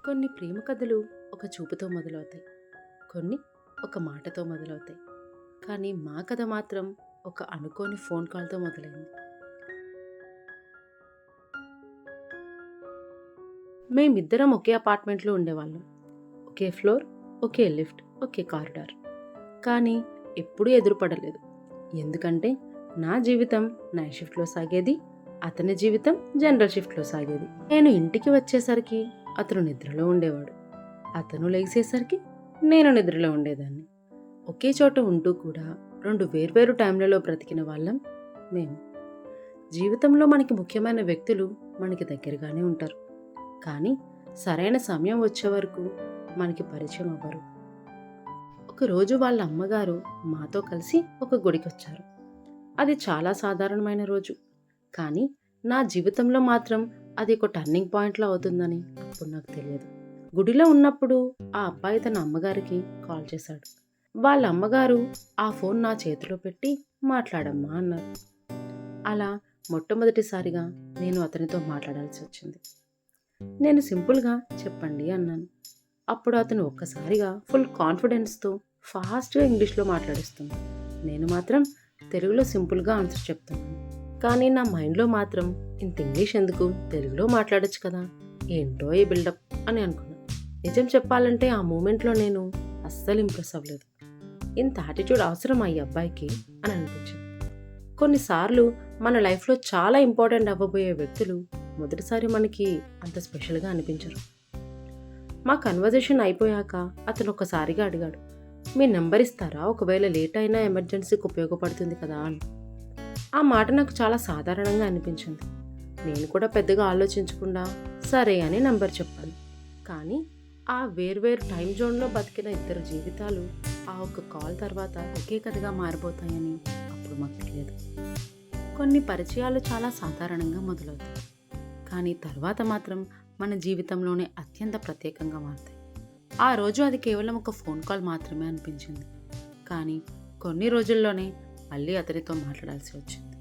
కొన్ని ప్రేమ కథలు ఒక చూపుతో మొదలవుతాయి. కొన్ని ఒక మాటతో మొదలవుతాయి. కానీ మా కథ మాత్రం ఒక అనుకోని ఫోన్ కాల్‌తో మొదలైంది. మేమిద్దరం ఒకే అపార్ట్మెంట్‌లో ఉండేవాళ్ళం. ఒకే ఫ్లోర్, ఒకే లిఫ్ట్, ఒకే కారిడార్. కానీ ఎప్పుడూ ఎదురుపడలేదు. ఎందుకంటే నా జీవితం నైట్ షిఫ్ట్‌లో సాగేది. అతని జీవితం జనరల్ షిఫ్ట్‌లో సాగేది. నేను ఇంటికి వచ్చేసరికి అతను నిద్రలో ఉండేవాడు. అతను లెగిసేసరికి నేను నిద్రలో ఉండేదాన్ని. ఒకే చోట ఉంటూ కూడా రెండు వేర్వేరు టైంలలో బ్రతికిన వాళ్ళం మేము. జీవితంలో మనకి ముఖ్యమైన వ్యక్తులు మనకి దగ్గరగానే ఉంటారు. కానీ సరైన సమయం వచ్చే వరకు మనకి పరిచయం అవ్వరు. ఒకరోజు వాళ్ళ అమ్మగారు మాతో కలిసి ఒక గుడికొచ్చారు. అది చాలా సాధారణమైన రోజు. కానీ నా జీవితంలో మాత్రం అది ఒక టర్నింగ్ పాయింట్‌లా అవుతుందని అప్పుడు నాకు తెలియదు. గుడిలో ఉన్నప్పుడు ఆ అబ్బాయి తన అమ్మగారికి కాల్ చేశాడు. వాళ్ళ అమ్మగారు ఆ ఫోన్ నా చేతిలో పెట్టి మాట్లాడమ్మా అన్నారు. అలా మొట్టమొదటిసారిగా నేను అతనితో మాట్లాడాల్సి వచ్చింది. నేను సింపుల్‌గా చెప్పండి అన్నాను. అప్పుడు అతను ఒక్కసారిగా ఫుల్ కాన్ఫిడెన్స్‌తో ఫాస్ట్‌గా ఇంగ్లీష్‌లో మాట్లాడేస్తున్నాడు. నేను మాత్రం తెలుగులో సింపుల్‌గా ఆన్సర్ చెప్తున్నాను. కానీ నా మైండ్‌లో మాత్రం ఇంత ఇంగ్లీష్ ఎందుకు, తెలుగులో మాట్లాడొచ్చు కదా, ఏంటో ఈ బిల్డప్ అని అనుకున్నాను. నిజం చెప్పాలంటే ఆ మూమెంట్లో నేను అస్సలు ఇంప్రెస్ అవ్వలేదు. ఇంత యాటిట్యూడ్ అవసరమా ఈ అబ్బాయికి అని అనిపించింది. కొన్నిసార్లు మన లైఫ్లో చాలా ఇంపార్టెంట్ అవ్వబోయే వ్యక్తులు మొదటిసారి మనకి అంత స్పెషల్గా అనిపించరు. మా కన్వర్జేషన్ అయిపోయాక అతను ఒక్కసారిగా అడిగాడు, మీ నెంబర్ ఇస్తారా, ఒకవేళ లేట్ అయినా ఎమర్జెన్సీకి ఉపయోగపడుతుంది కదా అని. ఆ మాట నాకు చాలా సాధారణంగా అనిపించింది. నేను కూడా పెద్దగా ఆలోచించకుండా సరే అని నంబర్ చెప్పాను. కానీ ఆ వేర్వేరు టైం జోన్లో బతికిన ఇద్దరు జీవితాలు ఆ ఒక్క కాల్ తర్వాత ఒకే కథగా మారిపోతాయని అప్పుడు మాకు తెలియదు. కొన్ని పరిచయాలు చాలా సాధారణంగా మొదలవుతాయి. కానీ తర్వాత మాత్రం మన జీవితంలోనే అత్యంత ప్రత్యేకంగా మారుతాయి. ఆ రోజు అది కేవలం ఒక ఫోన్ కాల్ మాత్రమే అనిపించింది. కానీ కొన్ని రోజుల్లోనే మళ్ళీ అతనితో మాట్లాడాల్సి వచ్చింది.